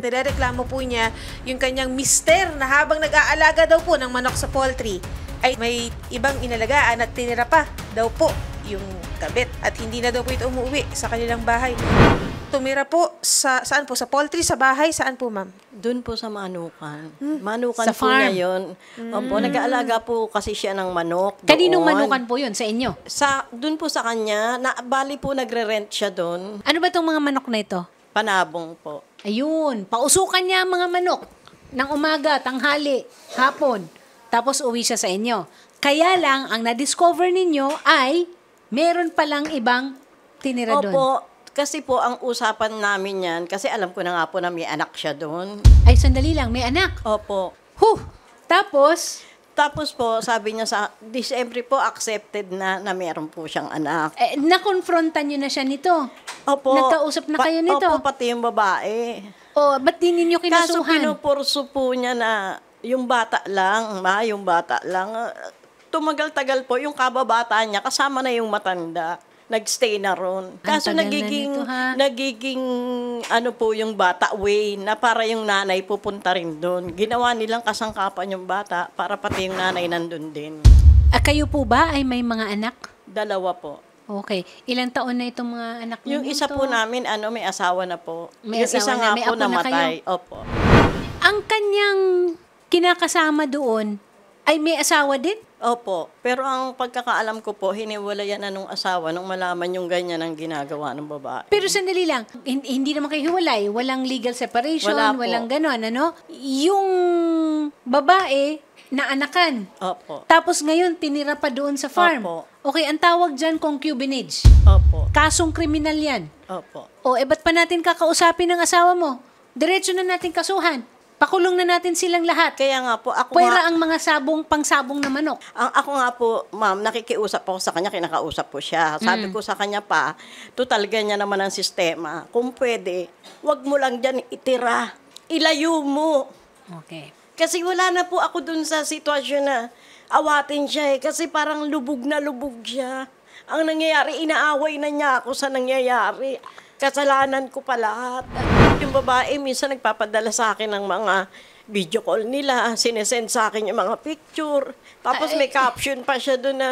Nirereklamo po niya yung kanyang mister na habang nag-aalaga daw po ng manok sa poultry ay may ibang inalagaan at tinira pa daw po yung kabit at hindi na daw po ito umuwi sa kanilang bahay. Tumira po saan po? Sa poultry, sa bahay? Saan po, ma'am? Doon po sa Manukan. Manukan Sa po farm. niya yun. Opo, nag-aalaga po kasi siya ng manok. Kaninong doon. Manukan po yun sa inyo? Doon po sa kanya, bali po nagre-rent siya doon. Ano ba itong mga manok na ito? Panabong po. Ayun, pausukan niya ang mga manok ng umaga, tanghali, hapon. Tapos uwi siya sa inyo. Kaya lang, ang na-discover ninyo ay meron palang ibang tinira doon. Opo, kasi po ang usapan namin yan, kasi alam ko na nga po na may anak siya doon. Ay, sandali lang, may anak. Opo. Tapos, Tapos po, sabi niya sa December po, accepted na meron po siyang anak. nakonfrontan niyo na siya nito. Opo. Nagkausap na kayo nito. Opo, pati yung babae. O, ba't di ninyo Kaso kinasuhan? pinupurso po niya na yung bata lang, yung bata lang. Tumagal-tagal po, yung kababata niya, kasama na yung matanda. Nagstay na ron. Kaso tagal na nagiging ano po yung bata way na para yung nanay pupunta rin doon. Ginawa nilang kasangkapan yung bata para pati yung nanay nandun din. Kayo po ba ay may mga anak? 2 po. Okay. Ilang taon na itong mga anak ninyo? Yung isa po namin, may asawa na po. May yung asawa isa na, nga may po apo na namatay. kayo? Opo. Ang kanyang kinakasama doon ay may asawa din? Opo. Pero ang pagkakaalam ko po, hiniwalayan na nung asawa nung malaman yung ganyan ang ginagawa ng babae. Pero sandali lang, hindi naman kayo hiwalay. Walang legal separation, Wala po. walang ganon, ano? Yung babae na anakan. Opo. Tapos ngayon, tinira pa doon sa farm. Opo. Okay, ang tawag dyan, concubinage. Opo. Kasong kriminal yan. Opo. O, ba't pa natin kakausapin ng asawa mo? Diretso na natin kasuhan. Pakulong na natin silang lahat. Kaya nga po, ako Pwera nga, ang mga pangsabong na manok. ako nga po, ma'am, nakikiusap ako sa kanya, kinakausap ko siya. Sabi ko sa kanya pa, total ganyan naman ang sistema. Kung pwede, wag mo lang dyan itira. Ilayo mo. Okay. Kasi wala na po ako dun sa sitwasyon na awatin siya kasi parang lubog na lubog siya. Ang nangyayari, inaaway na niya ako sa nangyayari. Kasalanan ko pa lahat. Yung babae, minsan nagpapadala sa akin ng mga video call nila. Sinesend sa akin yung mga picture. Tapos may caption pa siya doon na,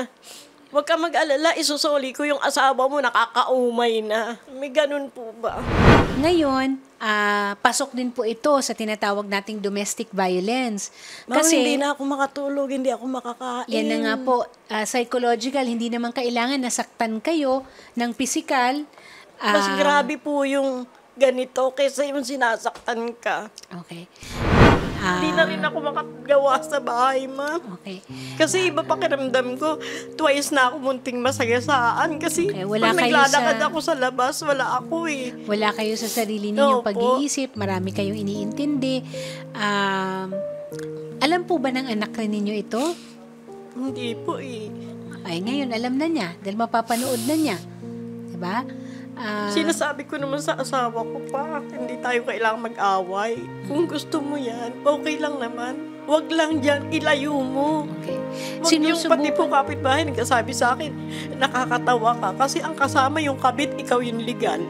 huwag ka mag-alala, isusoli ko yung asawa mo, nakakaumay na. May ganun po ba? Ngayon, pasok din po ito sa tinatawag nating domestic violence. Ma'am, Kasi, hindi na ako makatulog, hindi ako makakain. yan na nga po, psychological, hindi naman kailangan nasaktan kayo ng physical. Mas grabe po yung ganito kaysa yung sinasaktan ka. Okay. Hindi na rin ako makagawa sa bahay, ma'am. Okay. Kasi iba pakiramdam ko, twice na ako munting masagasaan. Kasi Okay, wala pag kayo naglalakad sa- ako sa labas, wala ako eh. Wala kayo sa sarili ninyong Opo. pag-iisip, marami kayong iniintindi. Alam po ba ng anak rin ninyo ito? Hindi po eh. Ay, ngayon alam na niya dahil mapapanood na niya. Diba? Sinasabi ko naman sa asawa ko pa, hindi tayo kailangang mag-away. Kung gusto mo yan, okay lang naman. Huwag lang dyan, ilayo mo. Okay. Huwag yung pati po kapitbahay nagsasabi sa akin, nakakatawa ka. Kasi ang kasama yung kabit, ikaw yung legal.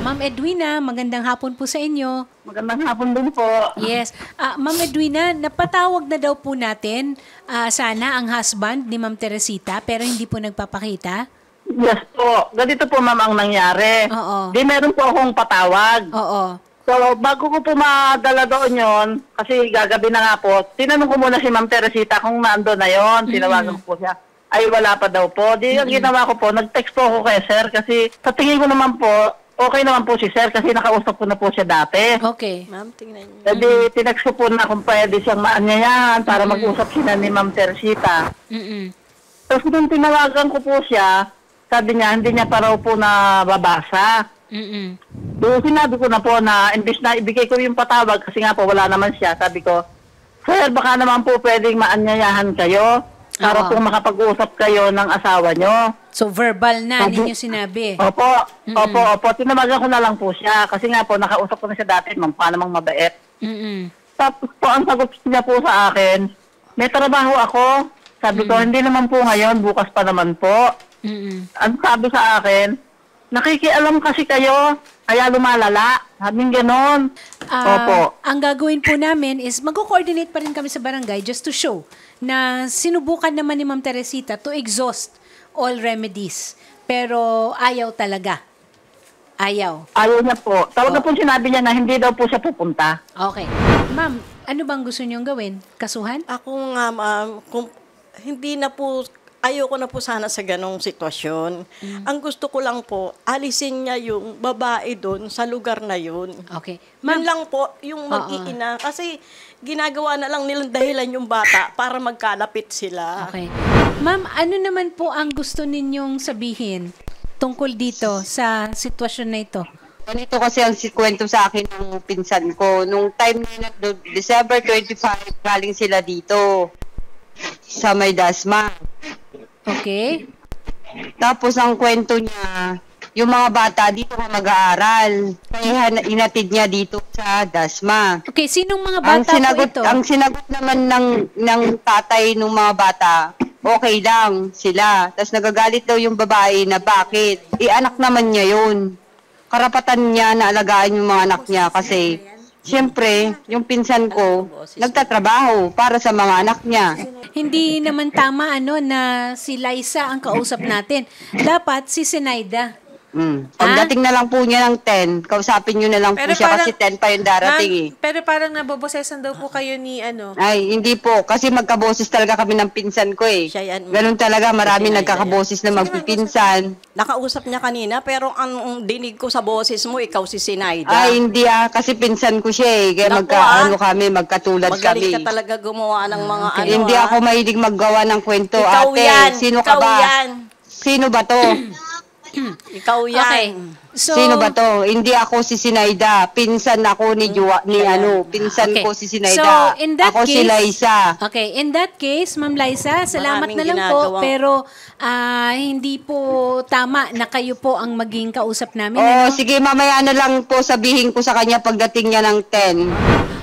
Ma'am Edwina, magandang hapon po sa inyo. Magandang hapon din po. Yes. Ma'am Edwina, napatawag na daw po natin sana ang husband ni Ma'am Teresita pero hindi po nagpapakita. Yes po. Ganito po ma'am ang nangyari. Oo. Di meron po akong patawag. Oo. So, bago ko po madala doon yon, kasi gagabi na nga po, tinanong ko muna si Ma'am Teresita kung naando na yon. Tinawagan ko po siya. Ay, wala pa daw po. Di ang ginawa ko po, nag-text po ako kay sir kasi sa tingin ko naman po, okay naman po si sir kasi nakausap ko na po siya dati. Okay. Ma'am, tingnan niyo. Di tinext ko po na kung pwede siyang maanyayahan para mag-usap sila ni Ma'am Teresita. Tapos nung tinawagan ko po siya, sabi niya, hindi niya pa raw po nababasa. So, sinabi ko na po na imbis na ibigay ko yung patawag kasi nga po wala naman siya. Sabi ko, sir, baka naman po pwedeng maanyayahan kayo para Oo. po makapag-usap kayo ng asawa nyo. So verbal na ninyo sinabi. Opo, opo. Tinawagan ko na lang po siya kasi nga po nakausap ko na siya dati, ma'am, paano mang mabait. Tapos po, ang sagot niya po sa akin, may trabaho ako. Sabi ko, hindi naman po ngayon, bukas pa naman po. Ang sabi sa akin, nakikialam kasi kayo Kaya lumalala. Sabing ganon. Opo. Ang gagawin po namin is mag-coordinate pa rin kami sa barangay just to show na sinubukan naman ni Ma'am Teresita to exhaust all remedies. Pero ayaw talaga. Ayaw. Ayaw niya po. Talaga po sinabi niya na hindi daw po siya pupunta. Okay. Ma'am, ano bang gusto niyong gawin? Kasuhan? Ako nga, ma'am, kung hindi na po, ayoko na po sana sa ganong sitwasyon. Ang gusto ko lang po, alisin niya yung babae doon sa lugar na yun. Okay. Yun Ma'am, lang po, yung mag-iina. Kasi ginagawa na lang nilang dahilan yung bata para magkalapit sila. okay. Ma'am, ano naman po ang gusto ninyong sabihin tungkol dito sa sitwasyon na ito? Ganito kasi ang kwento sa akin ng pinsan ko. Nung time na December 25, galing sila dito sa May Dasma. Okay? Tapos ang kwento niya, yung mga bata dito ka mag-aaral. Kaya inatid niya dito sa Dasma. Okay, sinong mga bata po ito? Ang sinagot naman ng tatay ng mga bata, okay lang sila. Tapos nagagalit daw yung babae na bakit? Anak naman niya yun. Karapatan niya na alagaan yung mga anak niya kasi siyempre, yung pinsan ko, nagtatrabaho para sa mga anak niya. Hindi naman tama na si Liza ang kausap natin. Dapat si Zenaida. Pagdating na lang po niya ng 10, kausapin niyo na lang po siya kasi 10 pa yung darating eh. Pero parang nabobosesan daw po kayo ni Ay, hindi po. Kasi magkaboses talaga kami ng pinsan ko eh. Siya yan. Ganun talaga, marami Sinayda nagkakaboses na magpipinsan. Nakausap niya kanina, pero ang dinig ko sa boses mo, ikaw si Sinaida. Ay, hindi kasi pinsan ko siya eh. Kaya Naku, kami, magkatulad Magaling kami. ka talaga gumawa ng mga Hindi ako mahilig maggawa ng kwento. Ikaw Ate, yan. sino Ikaw ka ba? yan. Sino ba to? Ikaw yan. Okay. So, Sino ba to? Hindi ako si Sinaida. Pinsan ako ni Pinsan Okay. ko si Sinaida. So, in that ako si case- Liza. Okay, in that case, Ma'am Liza, salamat Maraming na lang po. ginagawang- Pero hindi po tama na kayo po ang maging kausap namin. Oh, sige, mamaya na lang po sabihin ko sa kanya pagdating niya ng 10.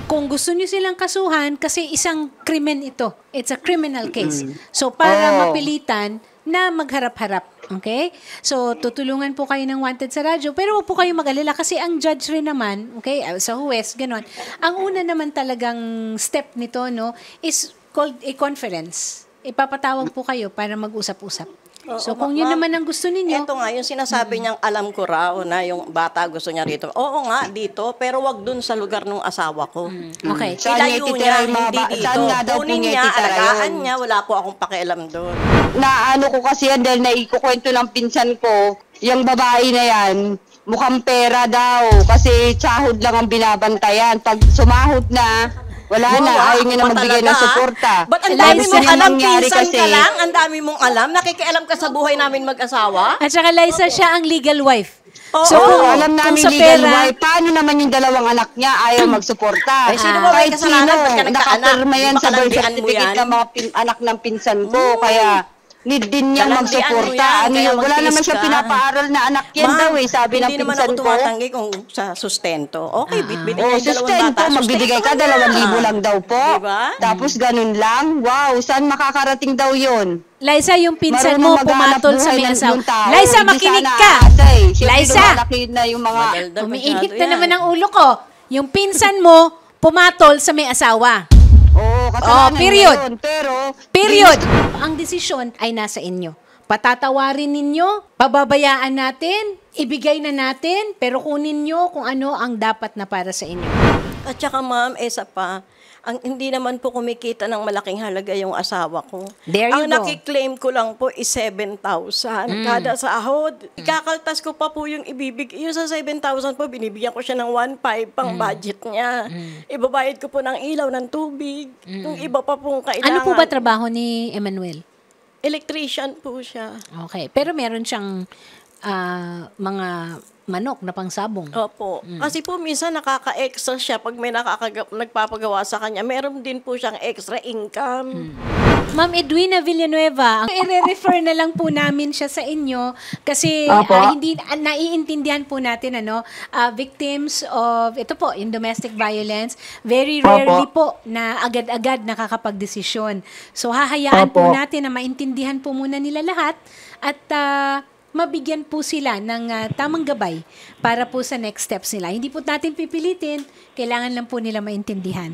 Kung gusto niyo silang kasuhan, kasi isang krimen ito. It's a criminal case. So, para mapilitan na magharap-harap. Okay? So, tutulungan po kayo ng wanted sa radyo. Pero huwag po kayo mag-alala kasi ang judge rin naman, okay, sa huwes, gano'n. Ang una naman talagang step nito, is called a conference. Ipapatawag po kayo para mag-usap-usap. So, kung yun naman ang gusto ninyo, Ito nga, yung sinasabi niyang alam ko raw na yung bata gusto niya rito. Oo nga, dito, pero wag dun sa lugar ng asawa ko. okay. Saan niya Ilayo ititira niya, yung mga hindi dito. Saan nga daw po Kunin niya niya, ititira alagaan yun? niya, wala po akong pakialam doon. Naano ko kasi yan dahil naikukwento ng pinsan ko, yung babae na yan, mukhang pera daw kasi tsahod lang ang binabantayan. Pag sumahod na, wala na, ayaw niya na magbigay ng suporta. Ba't ang dami Liza, mong alam, nangyari pinsan kasi- ka lang? Ang dami mong alam? Nakikialam ka sa buhay namin mag-asawa? At saka Liza, siya ang legal wife. Oo. So, kung, Alam kung namin sa legal pera, wife, paano naman yung dalawang anak niya ayaw magsuporta? Ay, sino ba may Kahit kasalanan? Ba't ka nagkaanak? nakapirma yan Di ba sa birth kalandian mo certificate yan? ng mga anak ng pinsan ko, kaya need din niyang Kalandian mo magsuporta. yan, Ano kaya yun? Wala magtiis naman siya ka. pinapaaral na anak yan daw eh, sabi ng hindi naman pinsan ako ko. tumatanggi kung sa sustento. Okay, bitbitin niya Oh, yung dalawang sustento, bata. magbibigay ka, Sustento 2,000 na. lang daw po. Diba? Tapos ganun lang, wow, saan makakarating daw yun? Liza, yung pinsan mo Marunong maghanap pumatol sa buhay may ng asawa. yung tao, Liza, hindi makinig sana ka! aasa eh. Siyempre, Liza! lumalaki na yung mga... Madaldal Umiinit masyado na yan. naman ang ulo ko. Yung pinsan mo pumatol sa may asawa. Oo, kasalanan period. niya yun, pero... Period. Ang desisyon ay nasa inyo. Patatawarin ninyo, pababayaan natin, ibigay na natin, pero kunin nyo kung ano ang dapat na para sa inyo. At saka ma'am, isa pa, hindi naman po kumikita ng malaking halaga yung asawa ko. There you Ang go. nakiklaim ko lang po is 7,000 kada sahod. Ikakaltas ko pa po yung ibibigay. Yung sa 7,000 po, binibigyan ko siya ng 1,500 pang budget niya. Ibabayad ko po ng ilaw, ng tubig. Yung iba pa pong kailangan. Ano po ba trabaho ni Emmanuel? Electrician po siya. Okay. Pero meron siyang mga manok na pangsabong. Opo. Kasi po minsan nakaka-extra siya pag may nagpapagawa sa kanya. Meron din po siyang extra income. Ma'am Edwina Villanueva, i-refer na lang po namin siya sa inyo kasi Opo. hindi naiintindihan po natin victims of ito po, in domestic violence, very rarely po na agad-agad nakakapagdesisyon. So hahayaan po Opo. natin na maintindihan po muna nila lahat at mabigyan po sila ng tamang gabay para po sa next steps nila. Hindi po natin pipilitin, kailangan lang po nila maintindihan.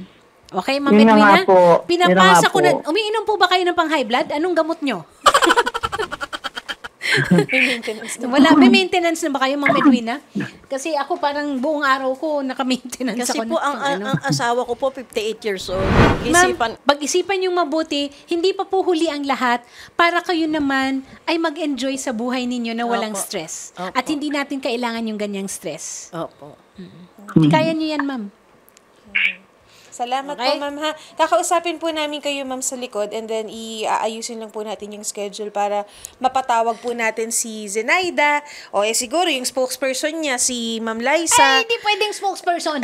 Okay, Ma'am Yun na nga Edwina? po. Pinapasa Yun na nga ko na, po. umiinom po ba kayo ng pang high blood? Anong gamot nyo? May maintenance na. Wala, may maintenance na ba kayo, Ma'am Edwina? Kasi ako parang buong araw ko naka-maintenance Kasi ako. po, ang asawa ko po, 58 years old. Ma'am, Isipan, pag-isipan yung mabuti, hindi pa po huli ang lahat para kayo naman ay mag-enjoy sa buhay ninyo na walang Opo. stress. Opo. At hindi natin kailangan yung ganyang stress. opo. Kaya nyo yan, ma'am. Salamat Okay. po, ma'am, ha. Kakausapin po namin kayo, ma'am, sa likod and then iaayusin lang po natin yung schedule para mapatawag po natin si Zenaida o siguro yung spokesperson niya, si Ma'am Liza. Ay, hindi pwedeng spokesperson.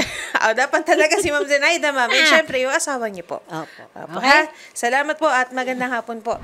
Dapat talaga si Ma'am Zenaida, ma'am. And syempre, yung asawa niyo po. Opo. Opo, Okay. ha. Salamat po at magandang hapon po.